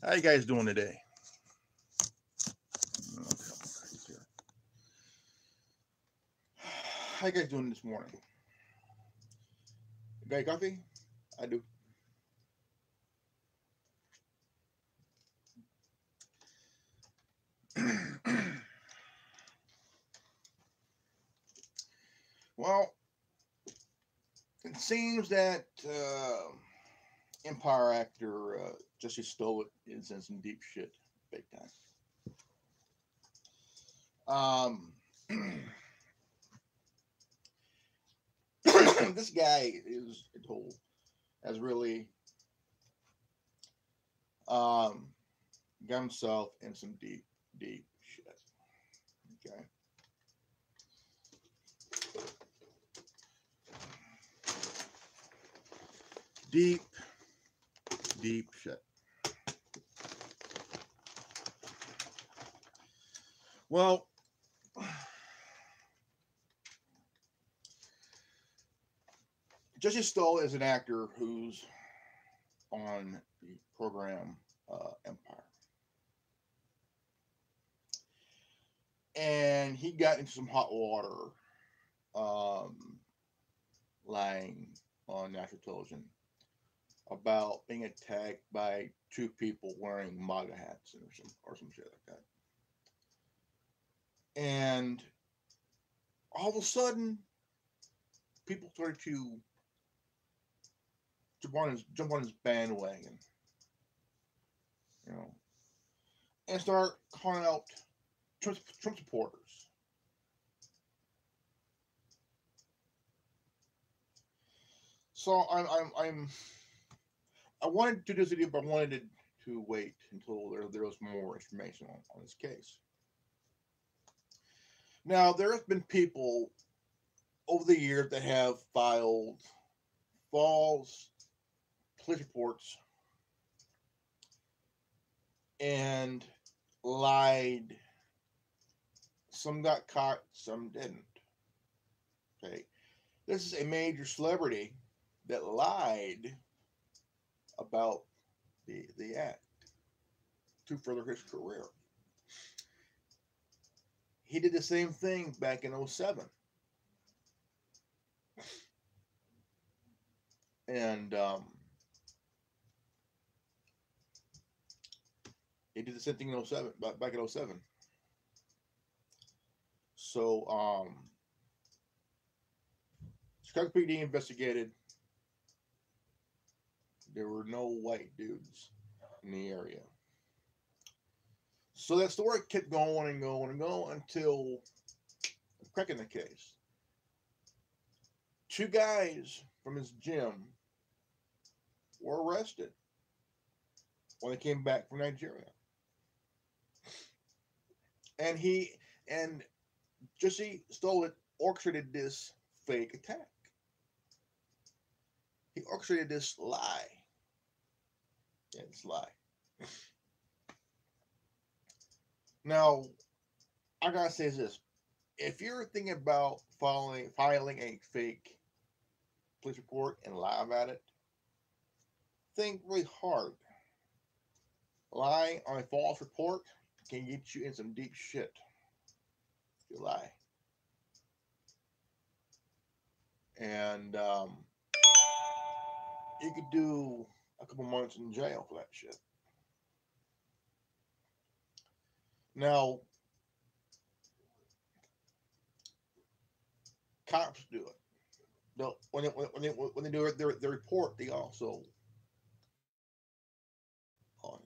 How you guys doing today? How you guys doing this morning? You got coffee? I do. Well, it seems that Empire actor Jesse Stoltz is in some deep shit, big time. This guy is told has really um, got himself in some deep shit. Okay. Deep, deep shit. Well, Jesse Stoll is an actor who's on the program Empire. And he got into some hot water um, lying on national television about being attacked by two people wearing MAGA hats or some shit like that. And all of a sudden, people started to jump on his bandwagon, you know, and start calling out Trump supporters. So I wanted to do this video, but I wanted to wait until there was more information on this case. Now, there have been people over the years that have filed false police reports and lied. Some got caught, some didn't. Okay. This is a major celebrity that lied about the act to further his career. He did the same thing back in 07. And he did the same thing in 07, back in 07. So Chicago PD investigated. There were no white dudes in the area. So that story kept going and going and going until cracking the case. Two guys from his gym were arrested when they came back from Nigeria. And Jesse Stoltz orchestrated this fake attack. He orchestrated this lie. Yeah, this lie. Now, I gotta say this: if you're thinking about filing a fake police report and lie about it, think really hard. Lying on a false report can get you in some deep shit. If you lie, and you could do a couple months in jail for that shit. Now, cops do it. When they do their report, they also on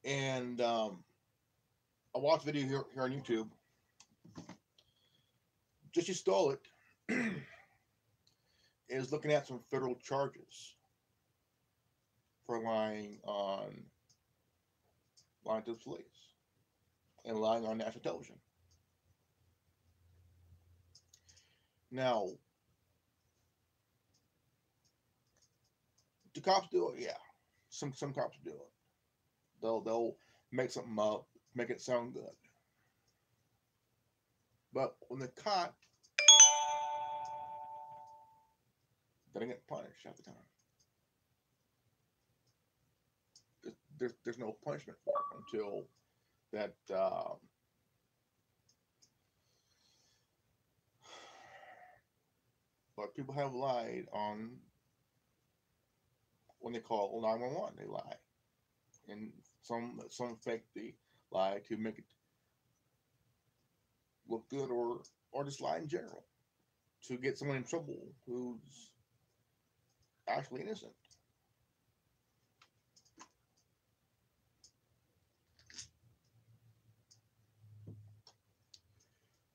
it. And I watched a video here on YouTube. Jesse Stoltz is looking at some federal charges for lying to the police and lying on national television. Now, do cops do it? Yeah, some cops do it. They'll make something up, make it sound good. But when they're caught, they don't get punished half the time. there's no punishment for it until that. But people have lied on when they call 911. They lie, and some fake the lie to make it look good, or just lie in general to get someone in trouble who's actually innocent.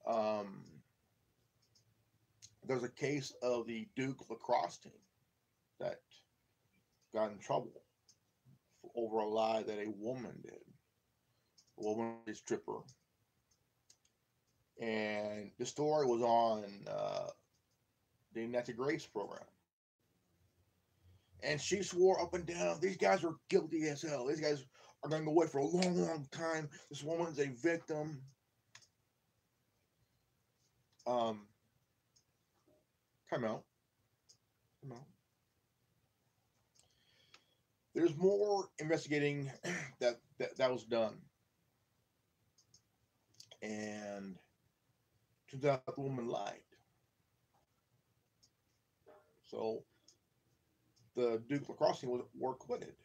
Um, there's a case of the Duke lacrosse team that got in trouble over a lie that a woman did. A woman is stripper, and the story was on the Nancy Grace program. And she swore up and down, these guys are guilty as hell. These guys are going to go away for a long, long time. This woman's a victim. Um, Time out. Time out. There's more investigating that was done, and turns out the woman lied. So the Duke lacrosse team were acquitted.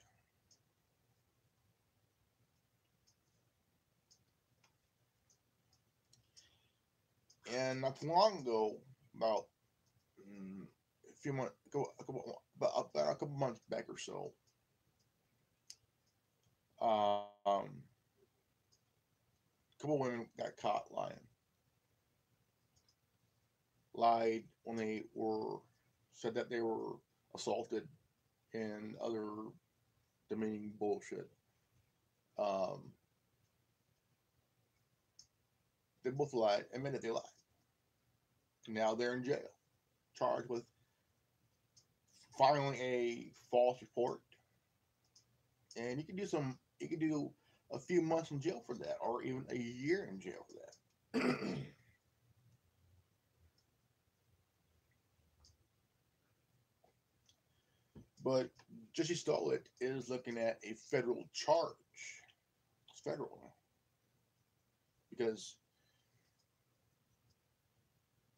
And not too long ago, about a few months, about a couple months back or so, a couple women got caught lying. Lied when they were said that they were assaulted and other demeaning bullshit. Um, they both lied, admitted they lied. Now they're in jail, charged with filing a false report, and you can do a few months in jail for that, or even a year in jail for that. But Jesse Stollett is looking at a federal charge. It's federal because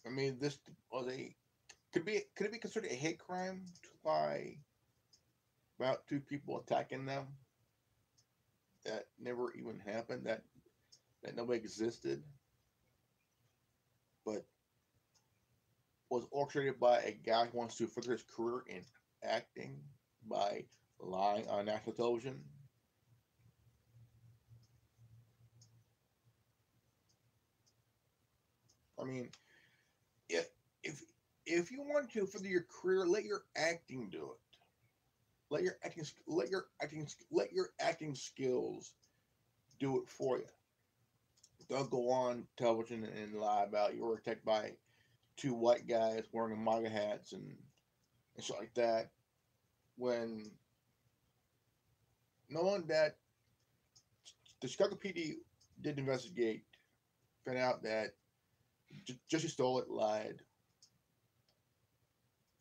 I mean this was a could it be considered a hate crime to lie about two people attacking them that never even happened, that nobody existed, but was orchestrated by a guy who wants to further his career in acting by lying on national television. I mean, if if if you want to further your career, let your acting do it. Let your acting skills do it for you. Don't go on television and lie about you were attacked by two white guys wearing MAGA hats and shit like that. When knowing that the Chicago PD did investigate, found out that Jesse Stollett lied,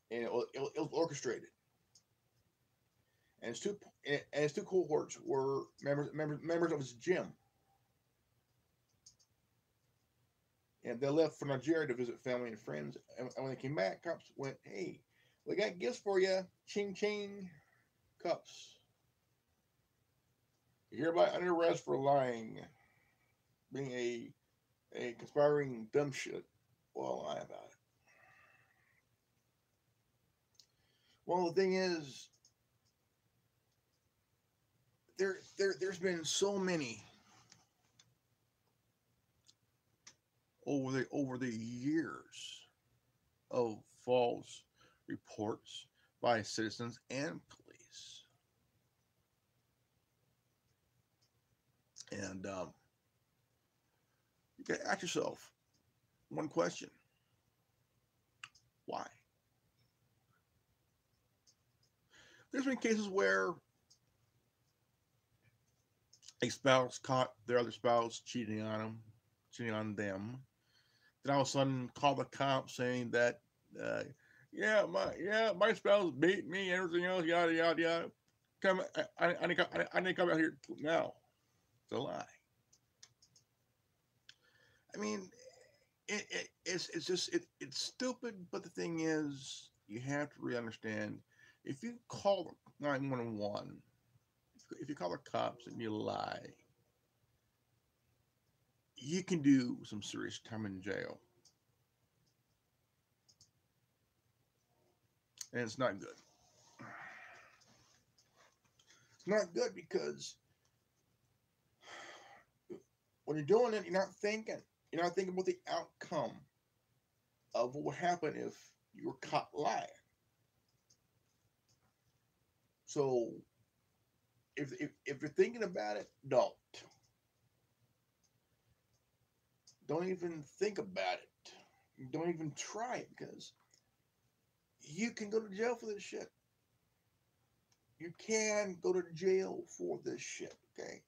and it was orchestrated. And his two cohorts were members of his gym, and they left for Nigeria to visit family and friends. And when they came back, cops went, "Hey, we got gifts for you, ching ching, cups. You're hereby under arrest for lying, being a conspiring dumb shit." Well, lie about it. Well, the thing is, there's been so many over the years of false reports by citizens and police, and you got to ask yourself one question: why? There's been cases where a spouse caught their other spouse cheating on them. Then all of a sudden, call the cops saying that, uh, my spouse beat me, everything else, yada yada yada. Come, I didn't come out here now. It's a lie. I mean, it's just it's stupid. But the thing is, you have to really understand. If you call 911, if you call the cops and you lie, you can do some serious time in jail, and it's not good. It's not good because when you're doing it, you're not thinking. You're not thinking about the outcome of what would happen if you were caught lying. So if you're thinking about it, don't even think about it. Don't even try it because you can go to jail for this shit. You can go to jail for this shit. Okay,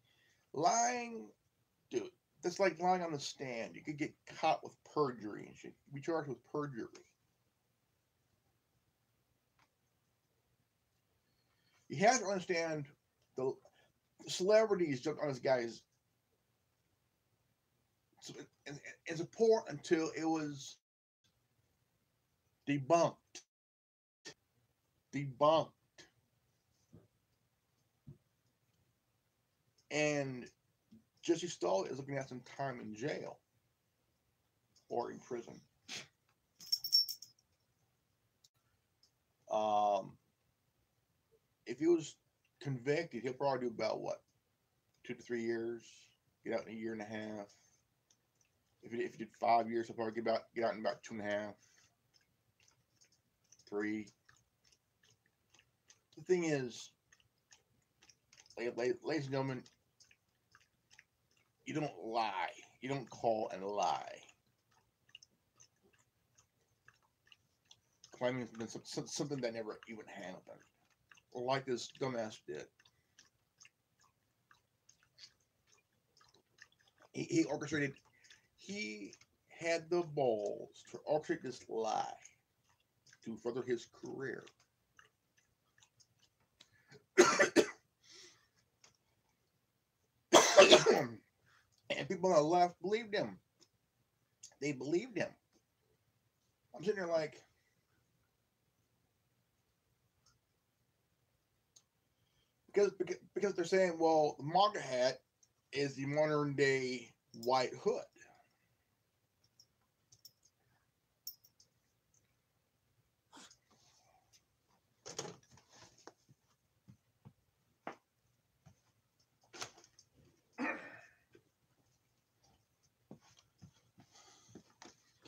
lying, dude. That's like lying on the stand. You could get caught with perjury and shit. Be charged with perjury. You have to understand the celebrities jumped on this guy's. It's important until it was debunked. Debunked. And Jesse Stahl is looking at some time in jail or in prison. Um, if he was convicted, he'll probably do about what, 2 to 3 years, get out in a year and a half. If he did 5 years, he'll probably get out in about 2.5, 3. The thing is, ladies and gentlemen, you don't lie. You don't call and lie. Claiming something that never even happened, like this dumbass did. He orchestrated. He had the balls to orchestrate this lie to further his career. And people on the left believed him. They believed him. I'm sitting there like, because they're saying, well, the MAGA hat is the modern day white hood.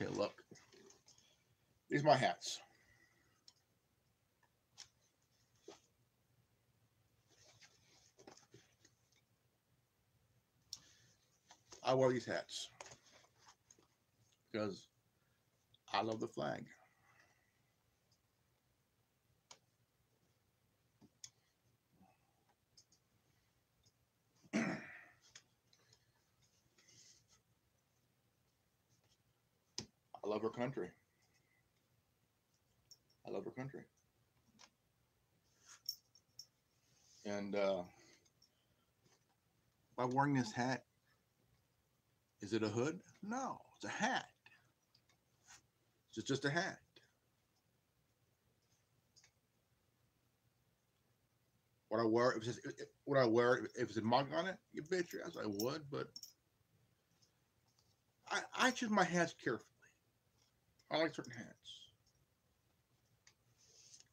Okay, look. These are my hats. I wear these hats because I love the flag. I love our country. I love our country. And by wearing this hat, is it a hood? No, it's a hat. It's just a hat. Would I wear if it's a mug on it? You bet your ass I would, but I choose my hats carefully. I like certain hats.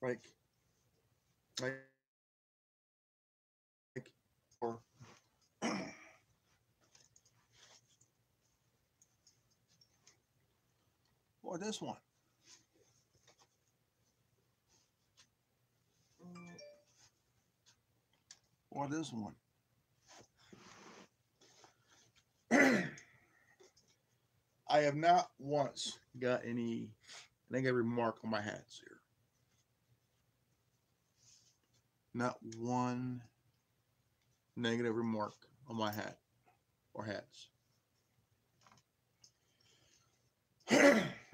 Like or or this one. Or this one. I have not once got any negative remark on my hats here. Not one negative remark on my hat or hats.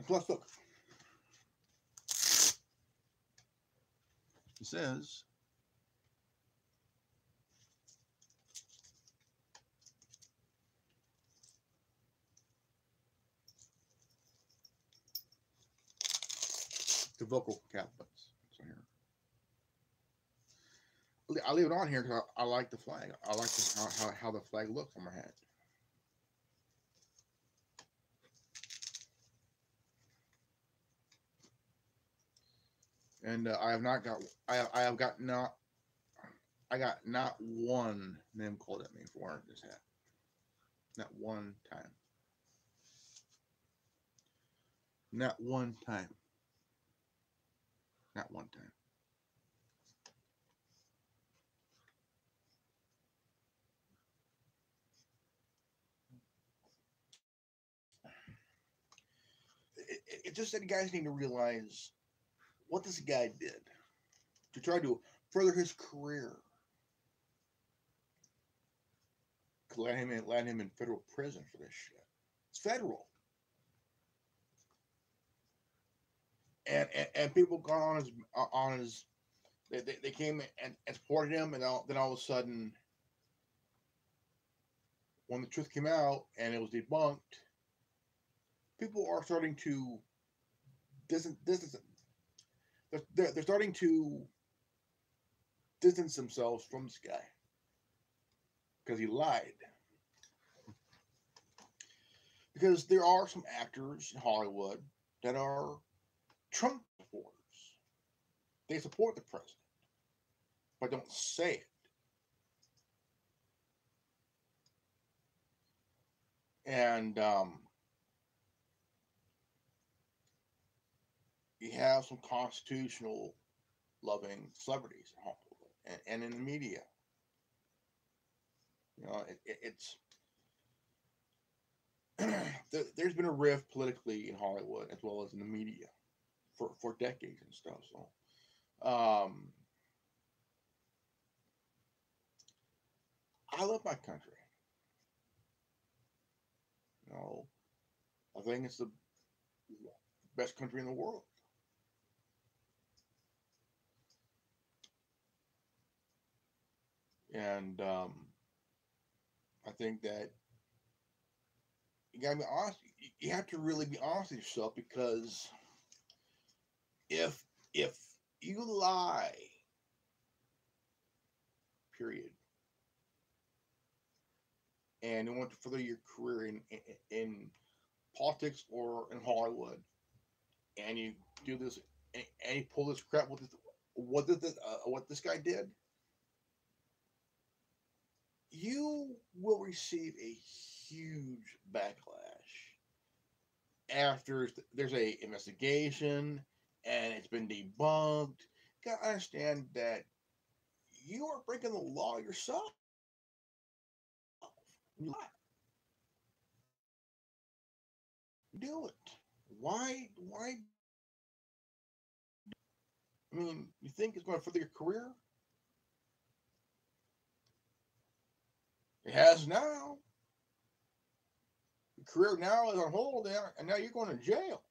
Plus, look. It says the vocal Catholics. So here, I leave it on here because I like the flag. I like how the flag looks on my hat. And I have not got. I have got not. I got not one name called at me for wearing this hat. Not one time. Not one time. Not one time. It's just that you guys need to realize what this guy did to try to further his career. Could land him in federal prison for this shit. It's federal. And people got on his they came and supported him, and then all of a sudden, when the truth came out and it was debunked, people are starting to they're starting to distance themselves from this guy because he lied. Because there are some actors in Hollywood that are Trump supporters. They support the president, but don't say it. And you have some constitutional loving celebrities in Hollywood and in the media. You know, it's there's been a rift politically in Hollywood as well as in the media for decades and stuff. So, I love my country. You know, I think it's the best country in the world. And I think that you gotta be honest. You have to really be honest with yourself, because if you lie, period, and you want to further your career in politics or in Hollywood, and you do this and you pull this crap with this, what this guy did, you will receive a huge backlash after there's a investigation and it's been debunked. You gotta understand that you are breaking the law yourself. You lie. Do it. Why? I mean, you think it's going to further your career? It has now. Your career now is on hold, and now you're going to jail.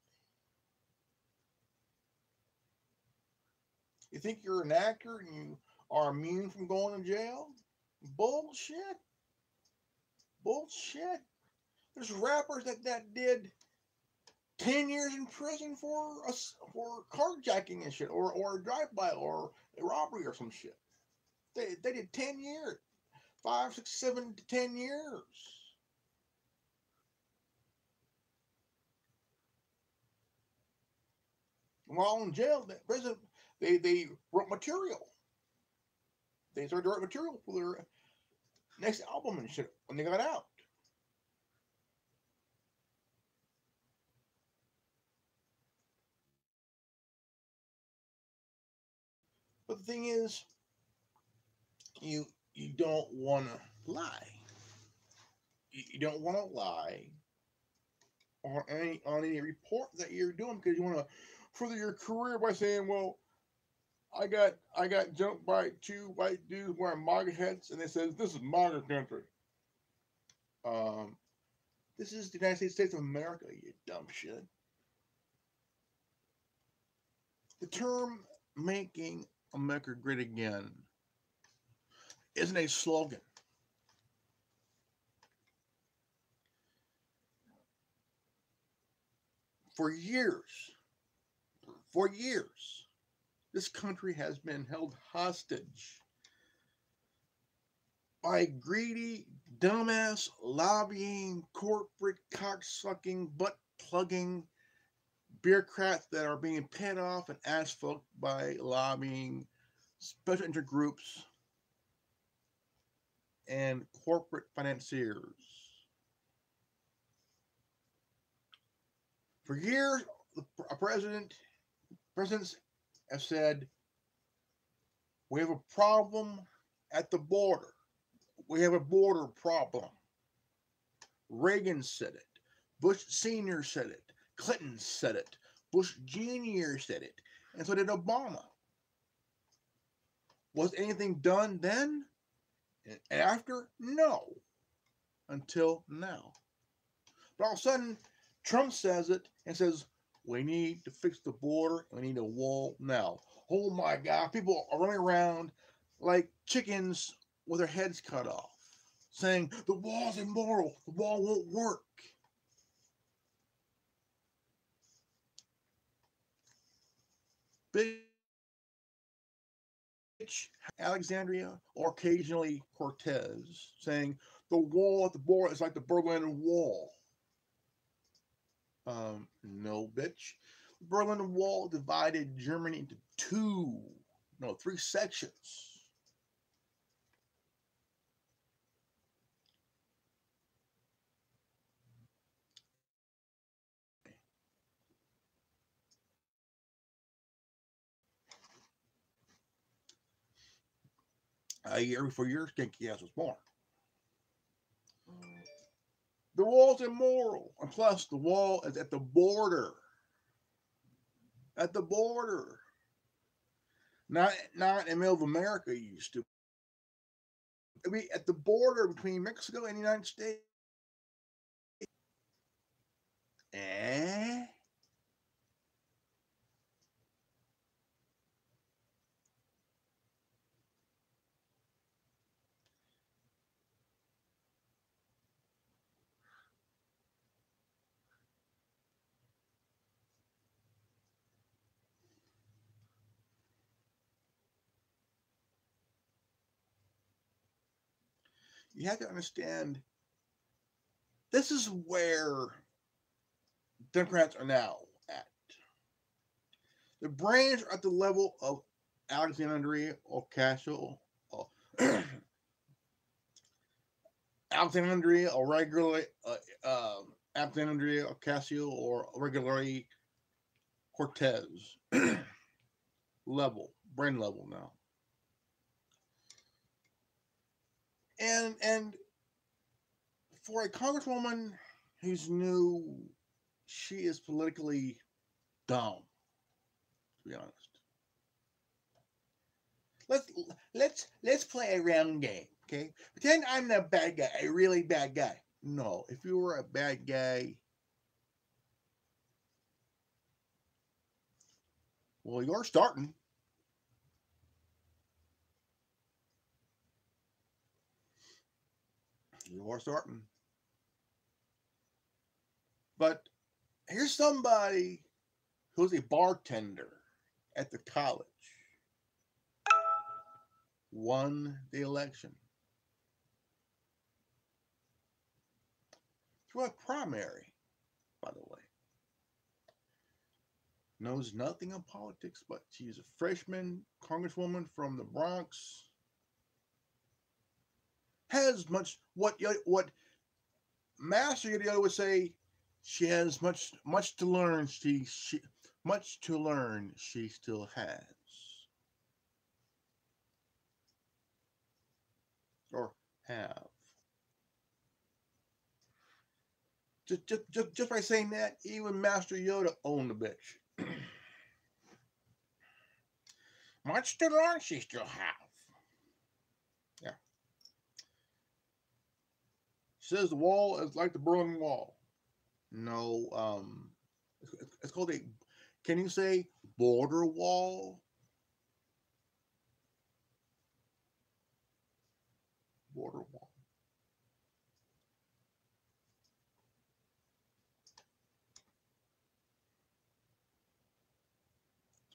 You think you're an actor and you are immune from going to jail? Bullshit. Bullshit. There's rappers that did 10 years in prison for carjacking and shit, or a drive-by, or a robbery or some shit. They did 10 years. 5, 6, 7 to 10 years. While in jail, prison, they wrote material. They started to write material for their next album and shit when they got out. But the thing is, you don't want to lie. You don't want to lie on any report that you're doing, because you want to further your career by saying, well, I got jumped by 2 white dudes wearing MAGA hats, and they said this is MAGA country. This is the United States of America, you dumb shit. The term "making America great again" isn't a slogan. For years, For years, this country has been held hostage by greedy, dumbass, lobbying, corporate cocksucking, butt plugging bureaucrats that are being paid off and ass fucked by lobbying special interest groups and corporate financiers. For years, the presidents have said, we have a problem at the border. We have a border problem. Reagan said it. Bush Sr. said it. Clinton said it. Bush Jr. said it. And so did Obama. Was anything done then and after? No. Until now. But all of a sudden, Trump says it and says, we need to fix the border. We need a wall now. Oh my God. People are running around like chickens with their heads cut off, saying the wall's immoral. The wall won't work. Bitch, Alexandria, or occasionally Cortez, saying the wall at the border is like the Berlin Wall. No, bitch. The Berlin Wall divided Germany into three sections. A year before your stinky ass was born. The wall's immoral, and plus the wall is at the border. At the border, not in the middle of America. You stupid. I mean, at the border between Mexico and the United States. Eh? You have to understand, this is where Democrats are now at. The brains are at the level of Alexandria Ocasio, Alexandria Ocasio, or regularly Cortez brain level now. And for a congresswoman who's new, she is politically dumb, to be honest. Let's play a round game, okay? Pretend I'm the bad guy, a really bad guy. No, if you were a bad guy, well, you're starting. You're starting. But here's somebody who's a bartender at the college, won the election through a primary, by the way. Knows nothing of politics, but she's a freshman congresswoman from the Bronx. Has what Master Yoda would say. She has much to learn. She much to learn. She still has, or have. Just by saying that, even Master Yoda owned the bitch. Much to learn. She still have. Yeah. She says the wall is like the Berlin Wall. No, it's called a. Can you say border wall? Border wall.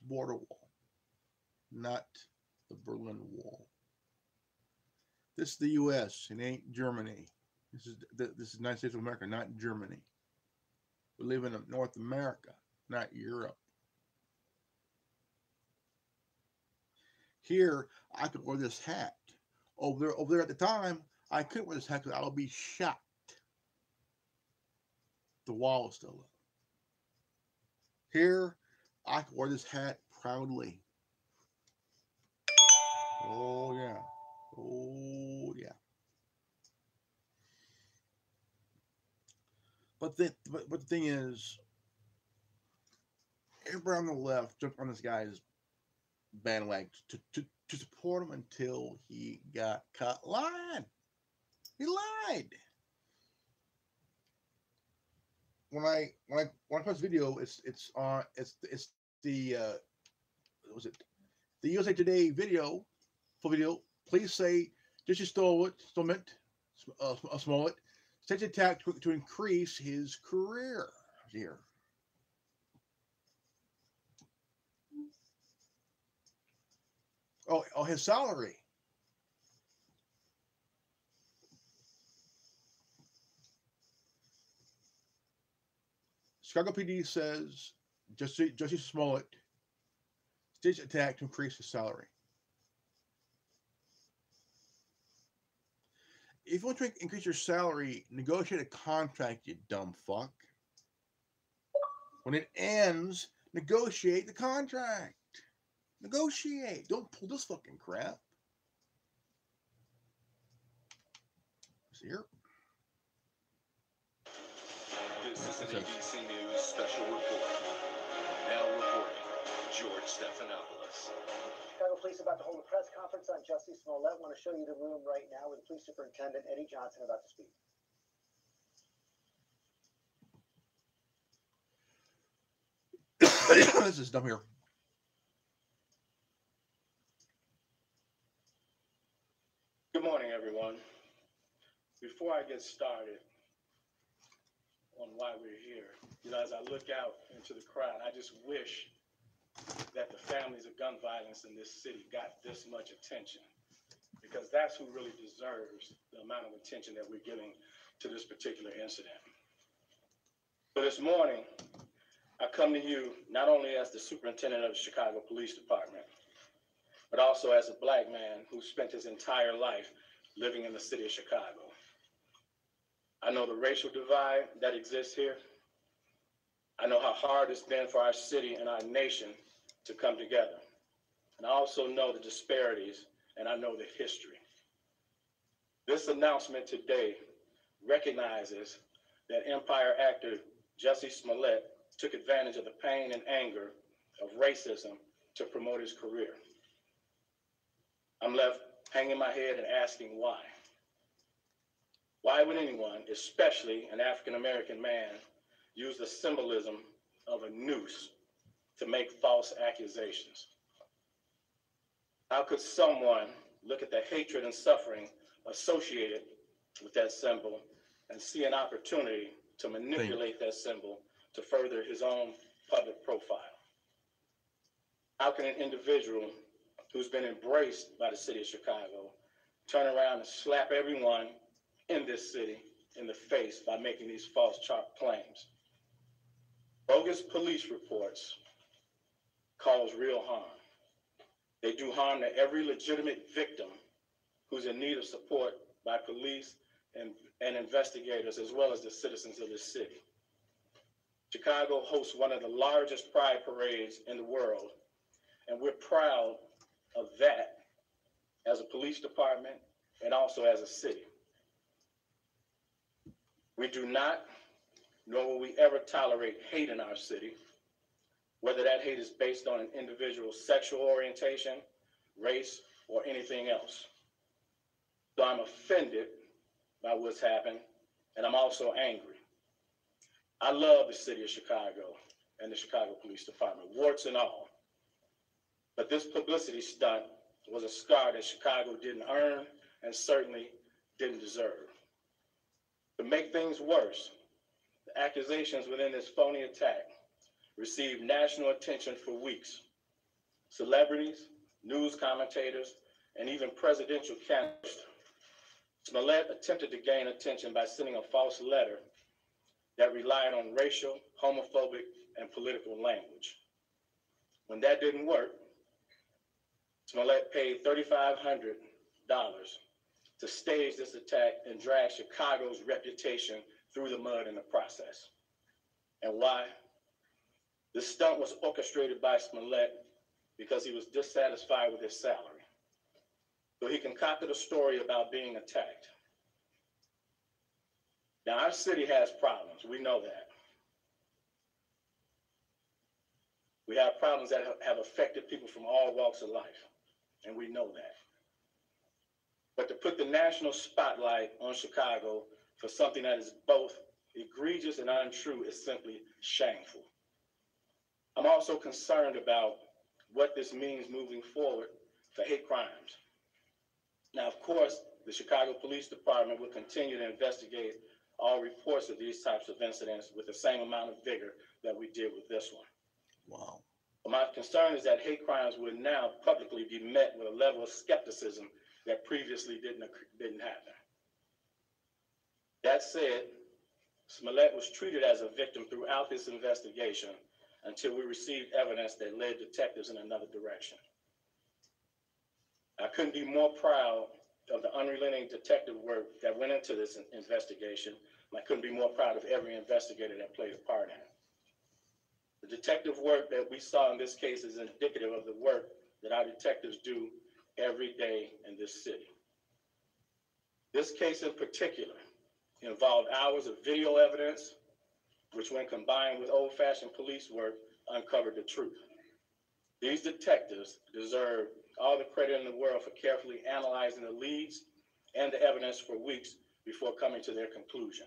border wall, not the Berlin Wall. This is the U.S. It ain't Germany. This is the United States of America, not Germany. We live in North America, not Europe. Here, I could wear this hat. Over there at the time, I couldn't wear this hat because I would be shot. The wall is still up. Here, I could wear this hat proudly. Oh yeah. Oh yeah. But the thing is, everybody on the left jumped on this guy's bandwagon to support him until he got caught lying. He lied. When I post video, it's the what was it, the USA Today video, full video. Please say Jesse Smollett, staged attack to increase his career here. Oh, his salary. Chicago PD says Jesse Smollett staged attack to increase his salary. If you want to increase your salary, negotiate a contract, you dumb fuck. When it ends, negotiate the contract. Negotiate. Don't pull this fucking crap. See here. This is an ABC News special report. Now reporting, George Stephanopoulos. Chicago Police about to hold a press conference on Jesse Smollett. I want to show you the room right now with Police Superintendent Eddie Johnson about to speak. This is dumb here. Good morning, everyone. Before I get started on why we're here, as I look out into the crowd, I just wish that the families of gun violence in this city got this much attention, because that's who really deserves the amount of attention that we're giving to this particular incident. So this morning, I come to you not only as the superintendent of the Chicago Police Department, but also as a Black man who spent his entire life living in the city of Chicago. I know the racial divide that exists here. I know how hard it's been for our city and our nation to come together. And I also know the disparities, and I know the history. This announcement today recognizes that Empire actor Jesse Smollett took advantage of the pain and anger of racism to promote his career. I'm left hanging my head and asking why. Why would anyone, especially an African-American man, use the symbolism of a noose to make false accusations? How could someone look at the hatred and suffering associated with that symbol and see an opportunity to manipulate that symbol to further his own public profile? How can an individual who's been embraced by the city of Chicago turn around and slap everyone in this city in the face by making these false claims? Bogus police reports cause real harm. They do harm to every legitimate victim who's in need of support by police and investigators, as well as the citizens of this city. Chicago hosts one of the largest pride parades in the world, and we're proud of that as a police department and also as a city. We do not, nor will we ever tolerate hate in our city, whether that hate is based on an individual's sexual orientation, race, or anything else. So I'm offended by what's happened, and I'm also angry. I love the city of Chicago and the Chicago Police Department, warts and all. But this publicity stunt was a scar that Chicago didn't earn and certainly didn't deserve. To make things worse, the accusations within this phony attack received national attention for weeks, celebrities, news commentators, and even presidential candidates. Smollett attempted to gain attention by sending a false letter that relied on racial, homophobic, and political language. When that didn't work, Smollett paid $3,500 to stage this attack and drag Chicago's reputation through the mud in the process. And why? This stunt was orchestrated by Smollett because he was dissatisfied with his salary. So he concocted a story about being attacked. Now, our city has problems. We know that. We have problems that have affected people from all walks of life, and we know that. But to put the national spotlight on Chicago for something that is both egregious and untrue is simply shameful. I'm also concerned about what this means moving forward for hate crimes. Now, of course, the Chicago Police Department will continue to investigate all reports of these types of incidents with the same amount of vigor that we did with this one. Wow. But my concern is that hate crimes will now publicly be met with a level of skepticism that previously didn't happen. That said, Smollett was treated as a victim throughout this investigation until we received evidence that led detectives in another direction. I couldn't be more proud of the unrelenting detective work that went into this investigation, and I couldn't be more proud of every investigator that played a part in it. The detective work that we saw in this case is indicative of the work that our detectives do every day in this city. This case in particular involved hours of video evidence, which when combined with old-fashioned police work, uncovered the truth. These detectives deserve all the credit in the world for carefully analyzing the leads and the evidence for weeks before coming to their conclusion.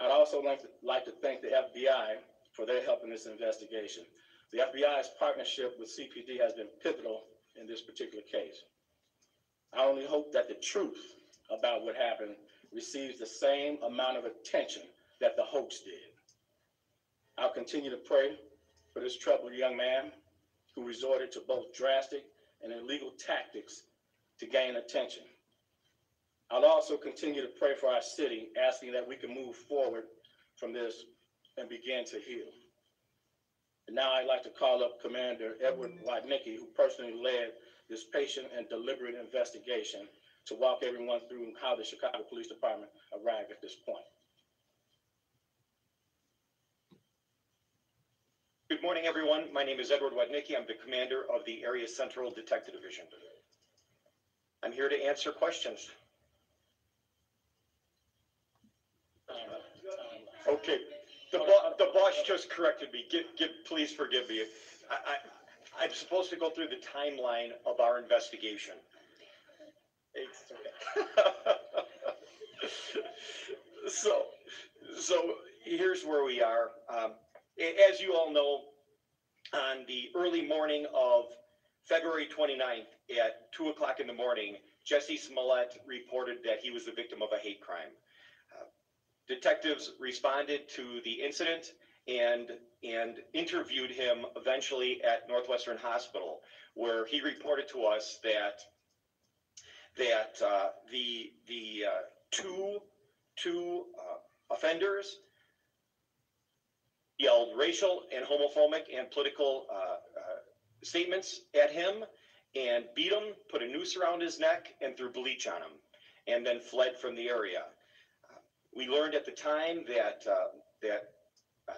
I'd also like to thank the FBI for their help in this investigation. The FBI's partnership with CPD has been pivotal in this particular case. I only hope that the truth about what happened receives the same amount of attention that the hoax did. I'll continue to pray for this troubled young man who resorted to both drastic and illegal tactics to gain attention. I'll also continue to pray for our city, asking that we can move forward from this and begin to heal. And now I'd like to call up Commander Edward Wadnicki, who personally led this patient and deliberate investigation, to walk everyone through how the Chicago Police Department arrived at this point. Good morning, everyone. My name is Edward Wadnicki. I'm the commander of the Area Central Detective Division. I'm here to answer questions. Okay, the boss just corrected me. Please forgive me. I'm supposed to go through the timeline of our investigation. So here's where we are. As you all know, on the early morning of February 29th at 2 o'clock in the morning, Jesse Smollett reported that he was the victim of a hate crime. Detectives responded to the incident and interviewed him eventually at Northwestern Hospital, where he reported to us that the two offenders yelled racial and homophobic and political statements at him and beat him, put a noose around his neck, and threw bleach on him, and then fled from the area. We learned at the time that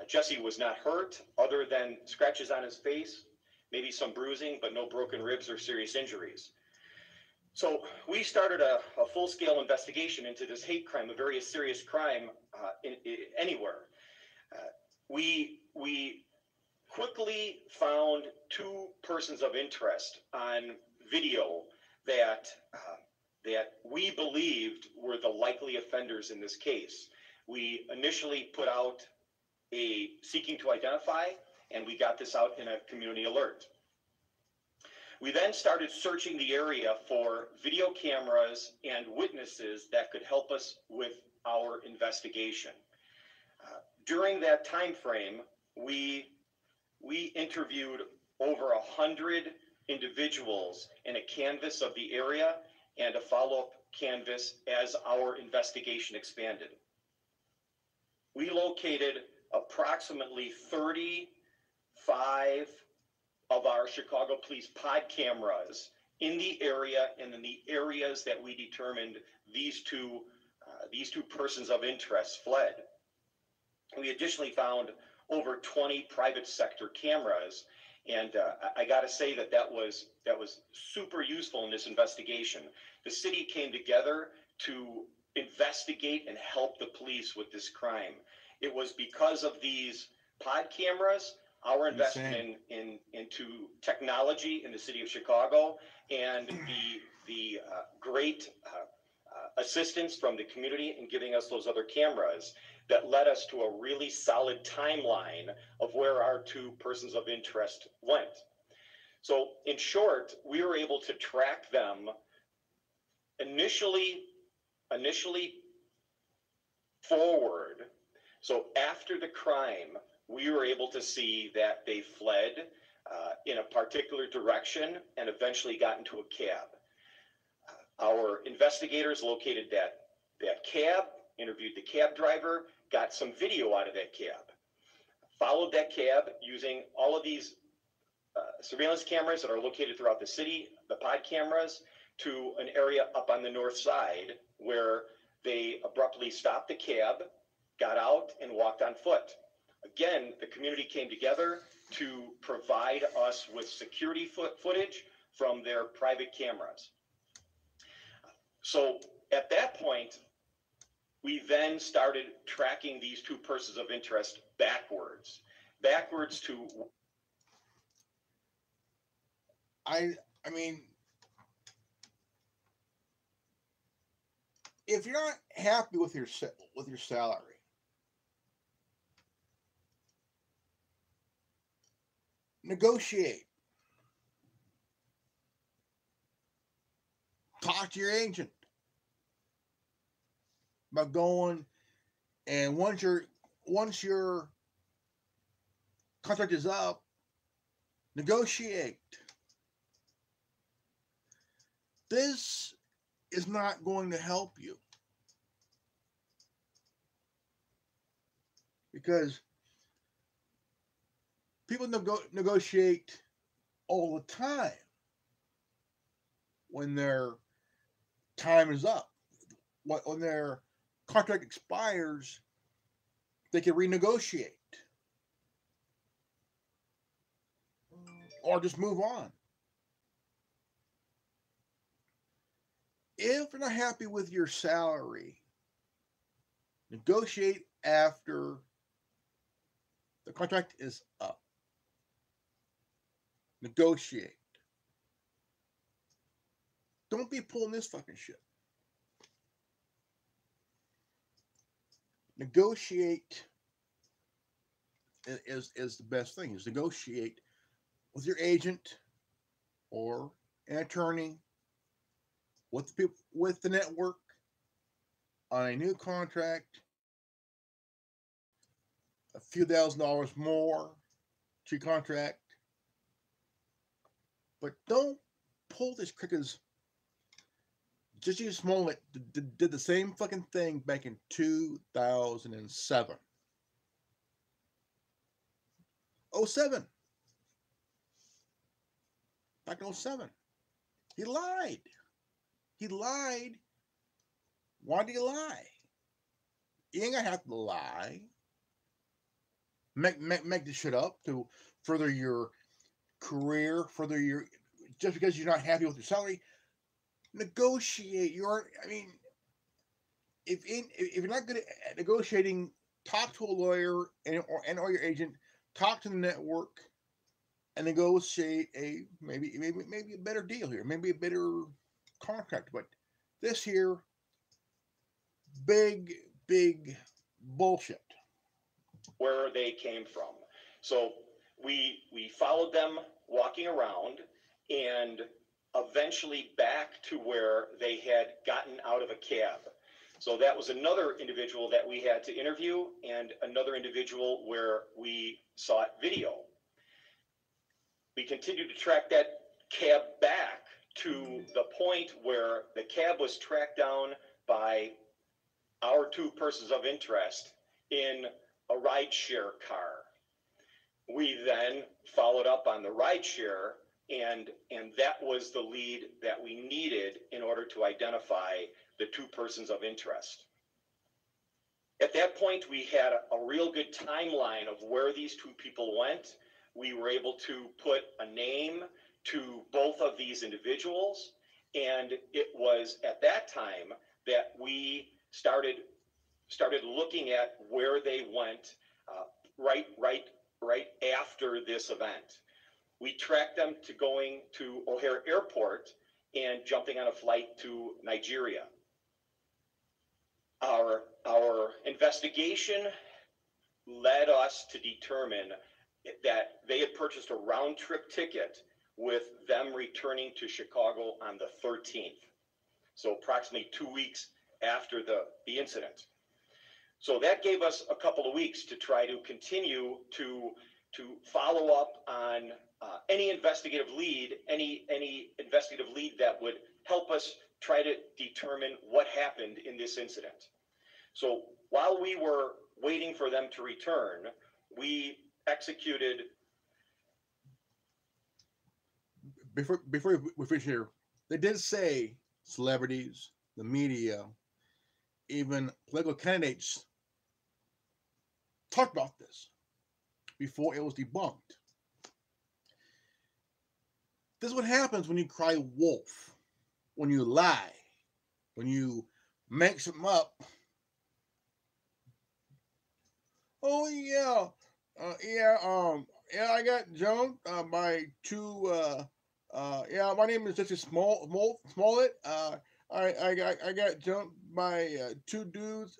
Jesse was not hurt, other than scratches on his face, maybe some bruising, but no broken ribs or serious injuries. So we started a full-scale investigation into this hate crime, a very serious crime anywhere. We quickly found two persons of interest on video that we believed were the likely offenders in this case. We initially put out a seeking to identify, and we got this out in a community alert. We then started searching the area for video cameras and witnesses that could help us with our investigation. During that time frame, we interviewed over 100 individuals in a canvass of the area and a follow-up canvass as our investigation expanded. We located approximately 35 of our Chicago Police pod cameras in the area and in the areas that we determined these two persons of interest fled. We additionally found over 20 private sector cameras, and I got to say that was super useful in this investigation. The city came together to investigate and help the police with this crime. It was because of these pod cameras, our investment into technology in the city of Chicago, and the great assistance from the community in giving us those other cameras that led us to a really solid timeline of where our two persons of interest went. So in short, we were able to track them initially forward. So after the crime, we were able to see that they fled in a particular direction and eventually got into a cab. Our investigators located that cab, interviewed the cab driver, got some video out of that cab, followed that cab using all of these surveillance cameras that are located throughout the city, the pod cameras, to an area up on the north side where they abruptly stopped the cab, got out, and walked on foot. Again, the community came together to provide us with security footage from their private cameras. So at that point, we then started tracking these two persons of interest backwards to. I mean, if you're not happy with your salary, negotiate. Talk to your agent about going, and once your contract is up, negotiate. This is not going to help you, because people negotiate all the time when their time is up. When their contract expires, they can renegotiate or just move on. If you're not happy with your salary, negotiate after the contract is up. Negotiate. Don't be pulling this fucking shit. Negotiate is the best thing. Is negotiate with your agent or an attorney, with the people, with the network, on a new contract, a few $1,000s more to your contract. But don't pull this because Jussie Smollett did the same fucking thing back in 2007. 07. Back in 07. He lied. He lied. Why did he lie? You ain't gonna have to lie. Make this shit up to further your career, further your, just because you're not happy with your salary. Negotiate. If you're not good at negotiating, talk to a lawyer or your agent. Talk to the network and negotiate a maybe a better deal here, maybe a better contract. But this here, big bullshit. Where they came from. So we followed them walking around and eventually back to where they had gotten out of a cab. So that was another individual that we had to interview and another individual where we sought video. we continued to track that cab back to the point where the cab was tracked down by our two persons of interest in a rideshare car. We then followed up on the rideshare, and that was the lead that we needed in order to identify the two persons of interest. At that point, we had a real good timeline of where these two people went. We were able to put a name to both of these individuals, and it was at that time that we started looking at where they went right after this event. We tracked them to going to O'Hare Airport and jumping on a flight to Nigeria. Our investigation led us to determine that they had purchased a round-trip ticket with them returning to Chicago on the 13th. So approximately 2 weeks after the incident. So that gave us a couple of weeks to try to continue to follow up on any investigative lead that would help us try to determine what happened in this incident. So while we were waiting for them to return, we executed. Before we finish here, they did say celebrities, the media, even political candidates talked about this before it was debunked. This is what happens when you cry wolf, when you lie, when you make something up. Oh yeah, I got jumped by two. My name is Jesse Smollett. I got jumped by two dudes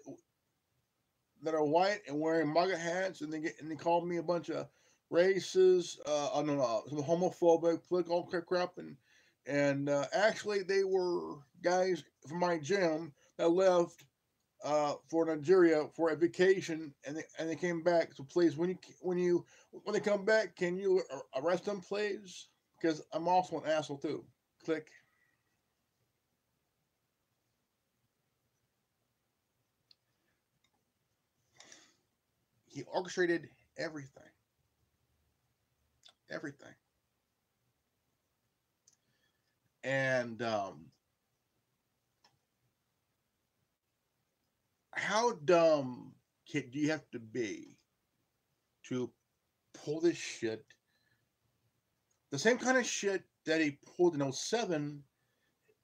that are white and wearing MAGA hats, and they called me a bunch of racist, some homophobic, political crap, and actually they were guys from my gym that left for Nigeria for a vacation, and they came back. So please, when they come back, can you arrest them, please? Because I'm also an asshole too. Click. He orchestrated everything. Everything. And how dumb do you have to be to pull this shit? The same kind of shit that he pulled in 2007,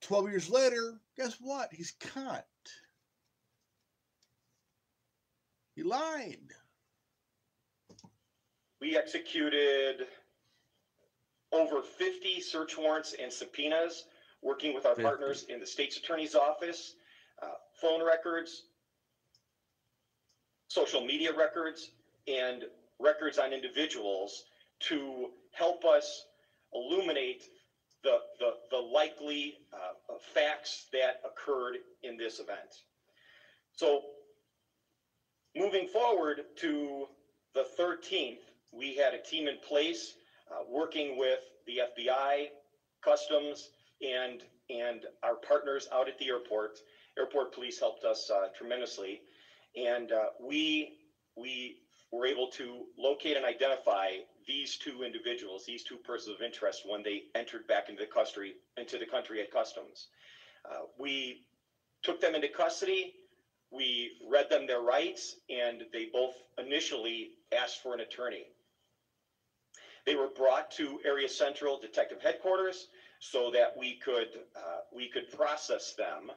12 years later, guess what? He's caught. He lied. We executed over 50 search warrants and subpoenas, working with our 50. partners in the state's attorney's office, phone records, social media records, and records on individuals to help us illuminate the likely facts that occurred in this event. So moving forward to the 13th, we had a team in place working with the FBI, Customs, and our partners out at the airport. Airport police helped us tremendously, and we were able to locate and identify these two individuals, these two persons of interest, when they entered back into the country at Customs. We took them into custody. We read them their rights, and they both initially asked for an attorney. They were brought to Area Central Detective Headquarters so that we could process them.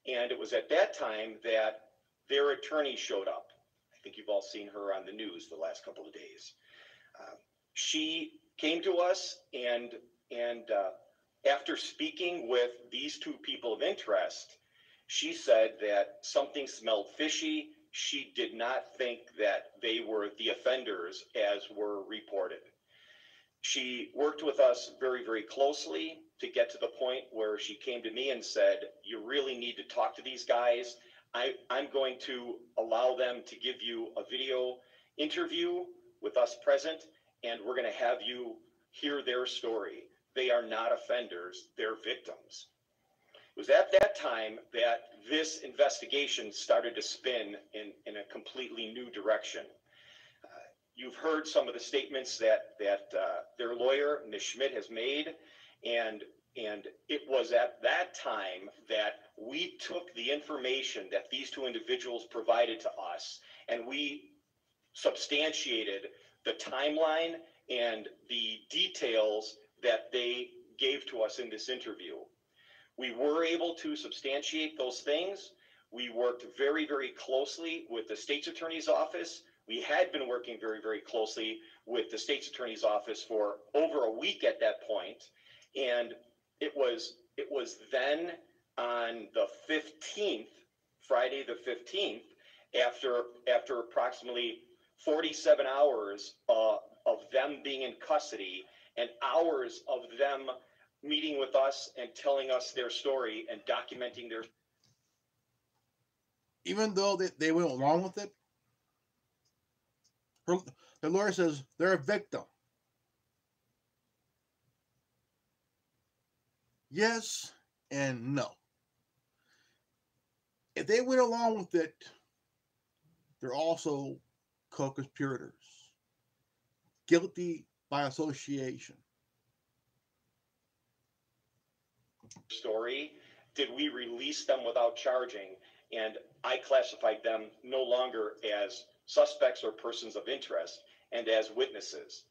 And it was at that time that their attorney showed up. I think you've all seen her on the news the last couple of days. She came to us, and after speaking with these two people of interest, she said that something smelled fishy. She did not think that they were the offenders as were reported. She worked with us very, very closely to get to the point where she came to me and said, you really need to talk to these guys. I'm going to allow them to give you a video interview with us present, and we're going to have you hear their story. They are not offenders, they're victims. It was at that time that this investigation started to spin in a completely new direction. You've heard some of the statements that their lawyer, Ms. Schmidt, has made, and it was at that time that we took the information that these two individuals provided to us, and we substantiated the timeline and the details that they gave to us in this interview. We were able to substantiate those things. We worked very, very closely with the state's attorney's office. We had been working very, very closely with the state's attorney's office for over a week at that point. And it was then on the 15th, Friday the 15th, after approximately 47 hours of them being in custody and hours of them meeting with us and telling us their story and documenting their. Even though they went along with it, the lawyer says they're a victim. Yes and no. If they went along with it, they're also co-conspirators, guilty by association. Story, did we release them without charging? And I classified them no longer as suspects or persons of interest and as witnesses.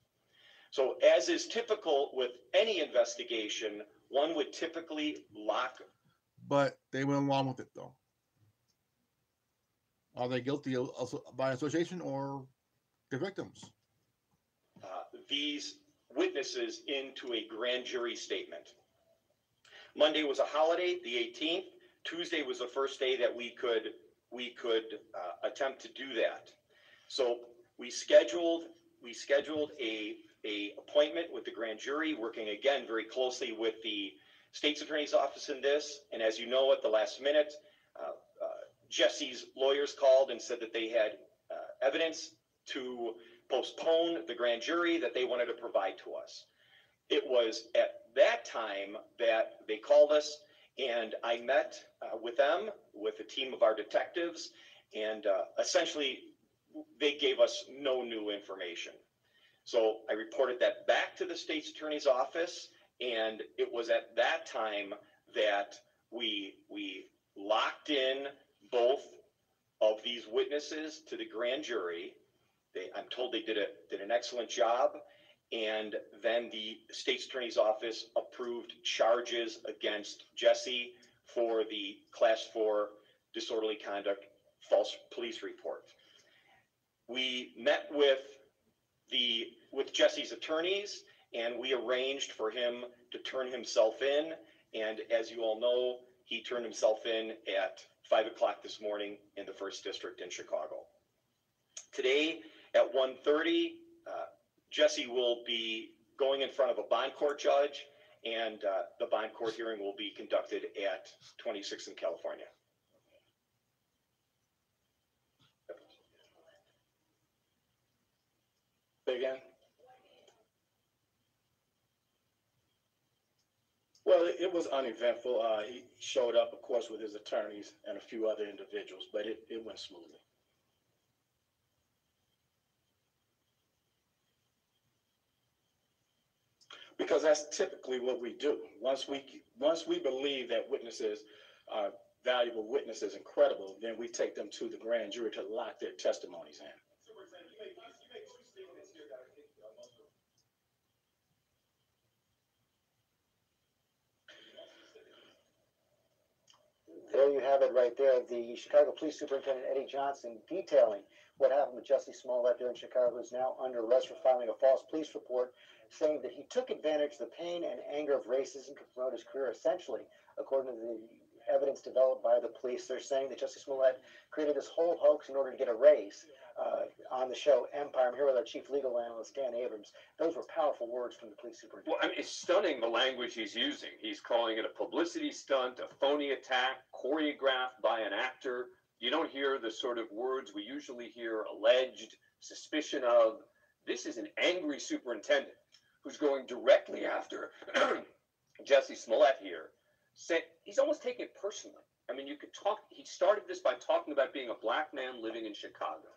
So as is typical with any investigation, one would typically lock. But they went along with it though. Are they guilty by association or the victims? These witnesses into a grand jury statement. Monday was a holiday, the 18th. Tuesday was the first day that we could attempt to do that. So we scheduled a appointment with the grand jury, working again very closely with the state's attorney's office in this. And as you know, at the last minute, Jesse's lawyers called and said that they had evidence to postpone the grand jury that they wanted to provide to us. It was at that time that they called us, and I met with them, with a team of our detectives, and essentially they gave us no new information. So I reported that back to the state's attorney's office, and it was at that time that we locked in both of these witnesses to the grand jury. I'm told they did an excellent job. And then the state's attorney's office approved charges against Jesse for the Class 4 disorderly conduct false police report. We met with Jesse's attorneys, and we arranged for him to turn himself in. And as you all know, he turned himself in at 5 o'clock this morning in the 1st District in Chicago. Today at 1:30, Jesse will be going in front of a bond court judge, and the bond court hearing will be conducted at 26th in California. Say again? Well, it was uneventful. He showed up, of course, with his attorneys and a few other individuals, but it went smoothly. Because that's typically what we do. Once we believe that witnesses are valuable witnesses and credible, then we take them to the grand jury to lock their testimonies in. There you have it right there. The Chicago Police Superintendent Eddie Johnson detailing what happened with Jussie Smollett there in Chicago, who is now under arrest for filing a false police report, saying that he took advantage of the pain and anger of racism to promote his career. Essentially, according to the evidence developed by the police, they're saying that Jussie Smollett created this whole hoax in order to get a raise on the show Empire. I'm here with our chief legal analyst, Dan Abrams. Those were powerful words from the police superintendent. Well, I mean, it's stunning the language he's using. He's calling it a publicity stunt, a phony attack, choreographed by an actor. You don't hear the sort of words we usually hear: alleged, suspicion of. This is an angry superintendent who's going directly after Jesse Smollett here, said he's almost taking it personally. I mean, you could talk, he started this by talking about being a black man living in Chicago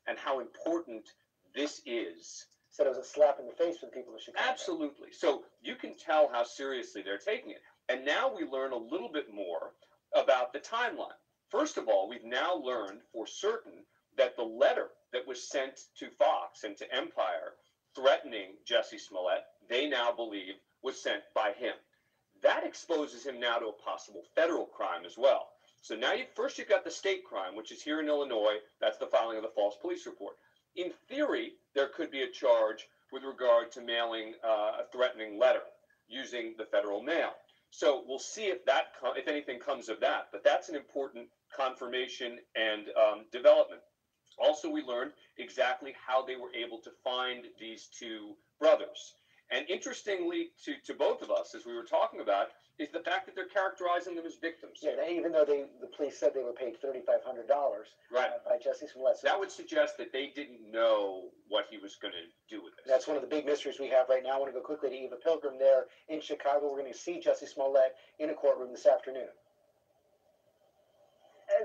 and how important this is. Said it was a slap in the face for the people of Chicago. Absolutely. So you can tell how seriously they're taking it. And now we learn a little bit more about the timeline. First of all, we've now learned for certain that the letter that was sent to Fox and to Empire threatening Jesse Smollett, they now believe was sent by him. That exposes him now to a possible federal crime as well. So now you've got the state crime, which is here in Illinois. That's the filing of the false police report. In theory, there could be a charge with regard to mailing a threatening letter using the federal mail. So we'll see if anything comes of that. But that's an important confirmation and development. Also, we learned exactly how they were able to find these two brothers. And interestingly, to both of us, as we were talking about, is the fact that they're characterizing them as victims. Yeah, even though the police said they were paid $3,500 right. By Jesse Smollett. That would suggest that they didn't know what he was going to do with this. That's one of the big mysteries we have right now. I want to go quickly to Eva Pilgrim there in Chicago. We're going to see Jesse Smollett in a courtroom this afternoon.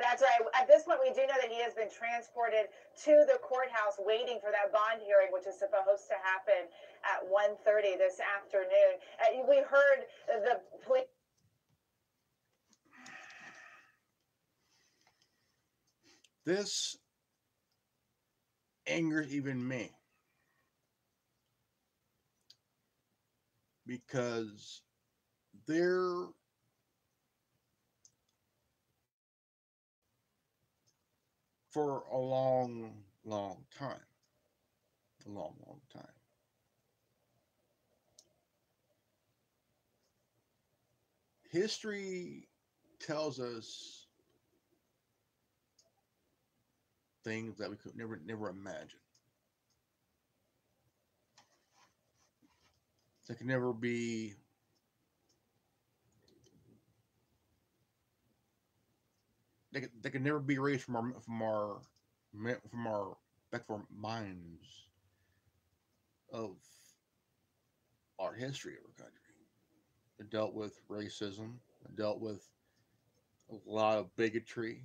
That's right. At this point, we do know that he has been transported to the courthouse waiting for that bond hearing, which is supposed to happen at 1:30 this afternoon. We heard the police. This angers even me, because they're for a long time. A long time. History tells us things that we could never imagine. That can never be they can never be erased from our minds of our history of our country. It dealt with racism. It dealt with a lot of bigotry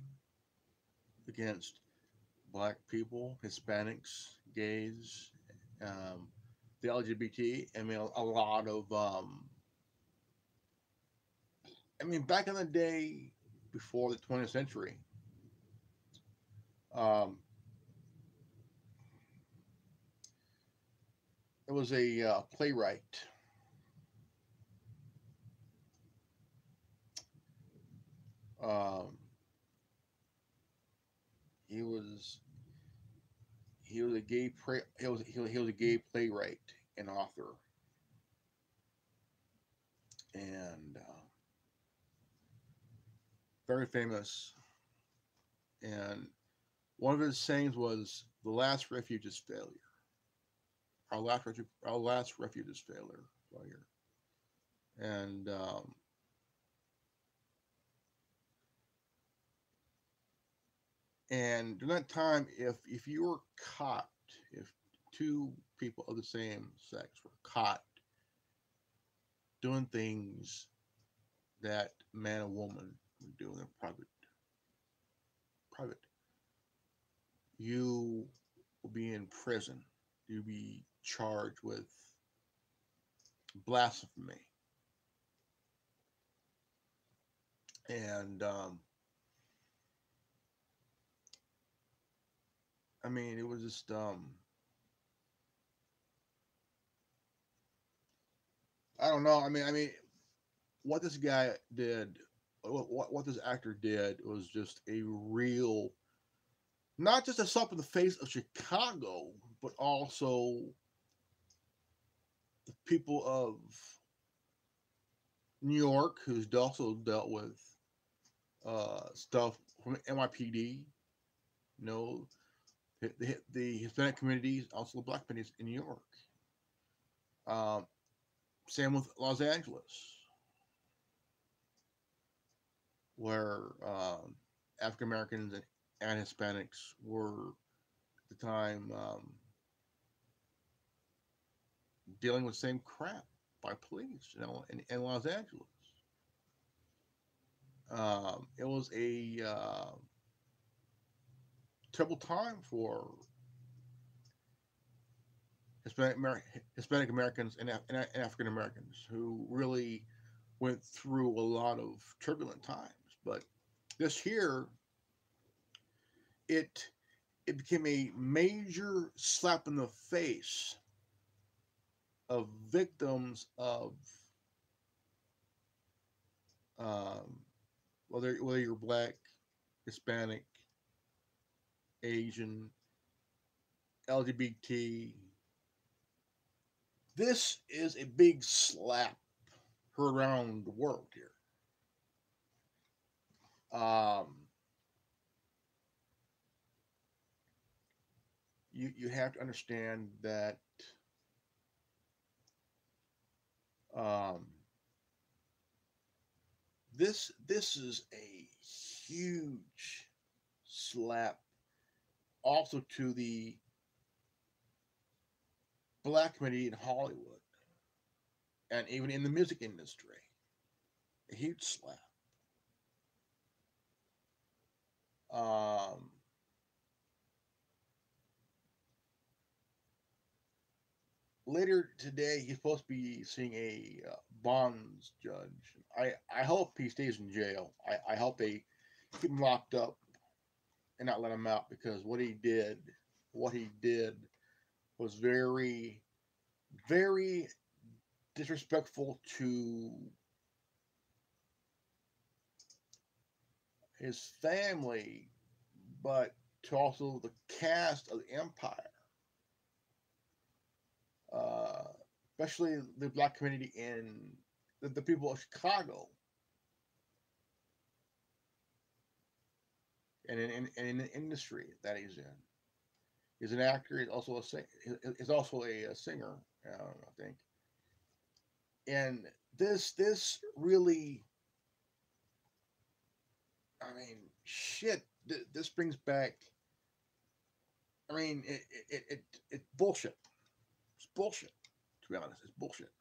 against black people, Hispanics, gays, the LGBT. I mean, a lot of back in the day, before the 20th century, there was a playwright. He was a gay playwright and author, and very famous. And one of his sayings was, "The last refuge is failure. Our last refuge is failure." And and during that time, if you were caught, if two people of the same sex were caught doing things that man and woman would do in private, you will be in prison. You'll be charged with blasphemy. And it was just I don't know. What this guy did, what this actor did, was just a real, not just a slap in the face of Chicago, but also the people of New York, who's also dealt with stuff from NYPD. The Hispanic communities, also the black communities in New York. Same with Los Angeles, where African Americans and Hispanics were at the time dealing with the same crap by police, in Los Angeles. It was a terrible time for Hispanic Americans and African Americans who really went through a lot of turbulent times. But this here, it became a major slap in the face of victims of whether you're black, Hispanic, Asian, LGBT. This is a big slap heard around the world here. You have to understand that this is a huge slap also to the black community in Hollywood and even in the music industry. A huge slap. Later today, he's supposed to be seeing a bonds judge. I hope he stays in jail. I hope they keep him locked up and not let him out, because what he did was very, very disrespectful to his family, but to also the cast of the Empire. Especially the black community in the people of Chicago, and in the industry that he's in. He's an actor. He's also a singer. I think. And this really, I mean, shit. This brings back. I mean, it's bullshit. It's bullshit. To be honest, it's bullshit.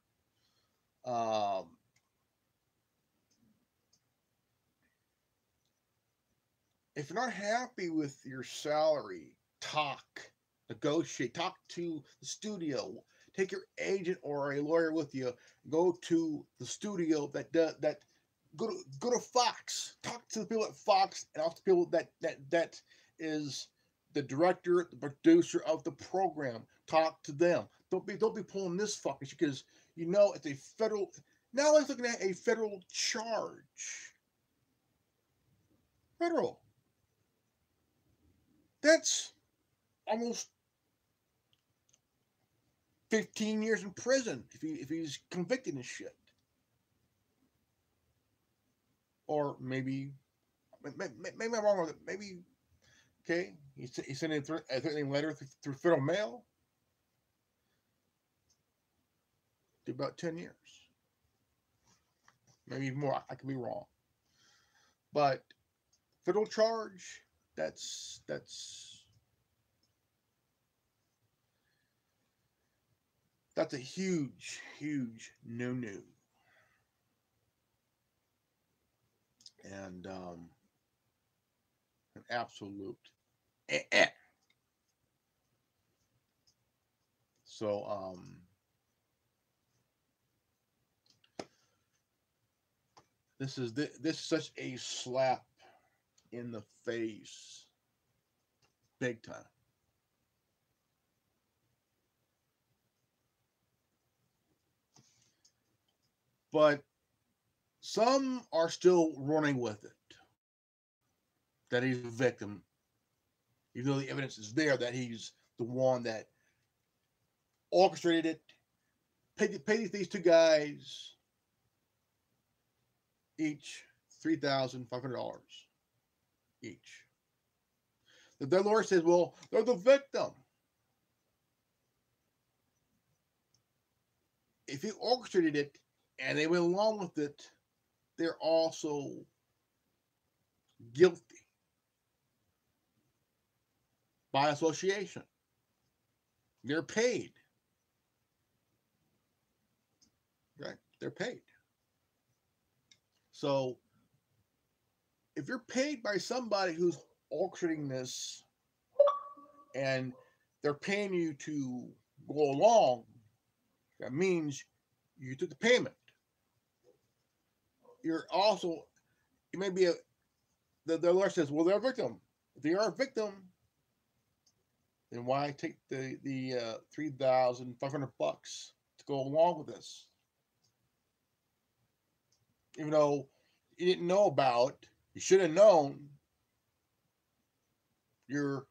If you're not happy with your salary, negotiate, talk to the studio, take your agent or a lawyer with you, go to the studio go to Fox, talk to the people at Fox, and also the people that is the director, the producer of the program. Talk to them. Don't be pulling this fucking shit, because it's a federal. Now let's looking at a federal charge. Federal. That's almost 15 years in prison if he's convicted and shit. Or maybe I'm wrong with it. Maybe, okay, he sent a threatening letter through federal mail. To about 10 years. Maybe even more. I could be wrong. But federal charge, that's a huge no-no. And an absolute So this is such a slap in the face, big time. But some are still running with it, that he's a victim, even though the evidence is there that he's the one that orchestrated it, paid these two guys each $3,500 each. The lawyer says, well, they're the victim. If he orchestrated it and they went along with it, they're also guilty by association. They're paid. they're paid. So if you're paid by somebody who's orchestrating this and they're paying you to go along, that means you took the payment. You're also, you may be the lawyer says, well, they're a victim. If they are a victim, then why take the $3,500 to go along with this? Even though you didn't know about, you should have known, you're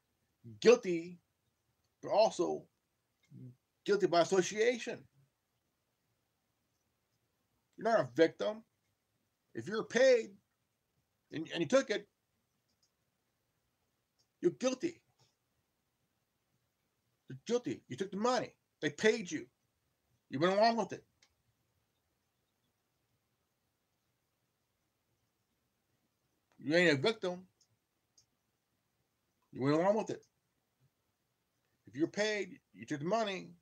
guilty, but also guilty by association. You're not a victim. If you're paid and you took it, you're guilty. You're guilty. You took the money. They paid you. You went along with it. You ain't a victim. You went along with it. If you're paid, you took the money.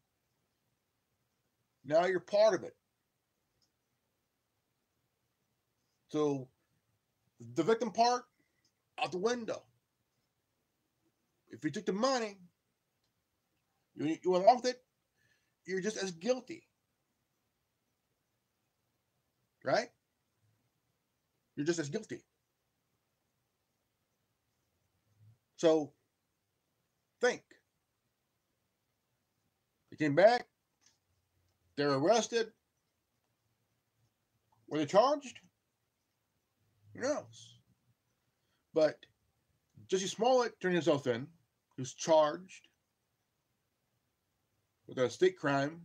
Now you're part of it. So the victim part, out the window. If you took the money, you went along with it, you're just as guilty. Right? You're just as guilty. So think. They came back. They're arrested. Were they charged? Who knows? But Jesse Smollett turned himself in, who's charged with a state crime.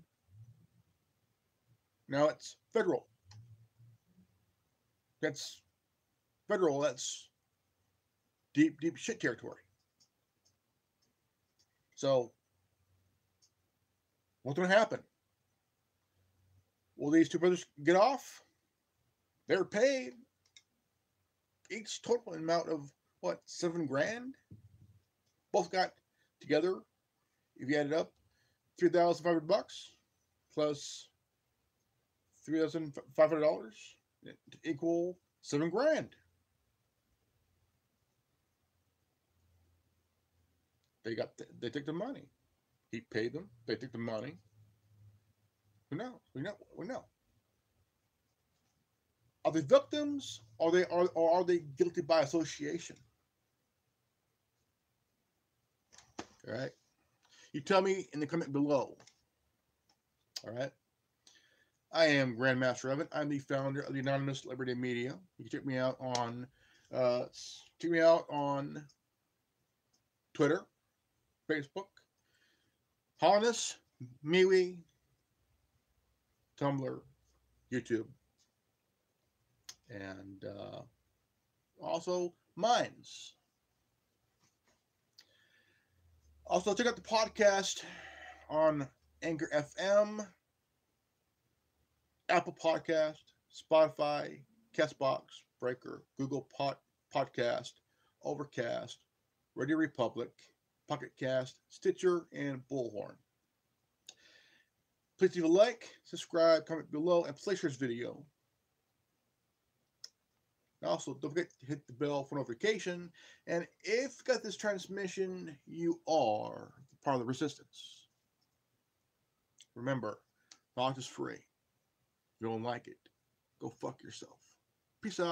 Now it's federal. That's federal. That's deep, deep shit territory. So, what's going to happen? Will these two brothers get off? They're paid. Each total amount of, what, $7,000? Both got together, if you add it up, $3,500 plus $3,500 equal $7,000. They took the money. He paid them. They took the money. Who knows? We know. Are they victims, or are they guilty by association? All right. You tell me in the comment below. All right. I am Grandmaster Evan. I'm the founder of the Anonymous Liberty Media. You can check me out on Twitter, Facebook, Hollis, MeWe, Tumblr, YouTube, and also Minds. Also, check out the podcast on Anchor FM, Apple Podcast, Spotify, Castbox, Breaker, Google Podcast, Overcast, Radio Republic, Pocket Cast, Stitcher, and Bullhorn. Please leave a like, subscribe, comment below, and play this video. Also, don't forget to hit the bell for notification. And if you got this transmission, you are part of the resistance. Remember, knowledge is free. If you don't like it, go fuck yourself. Peace out.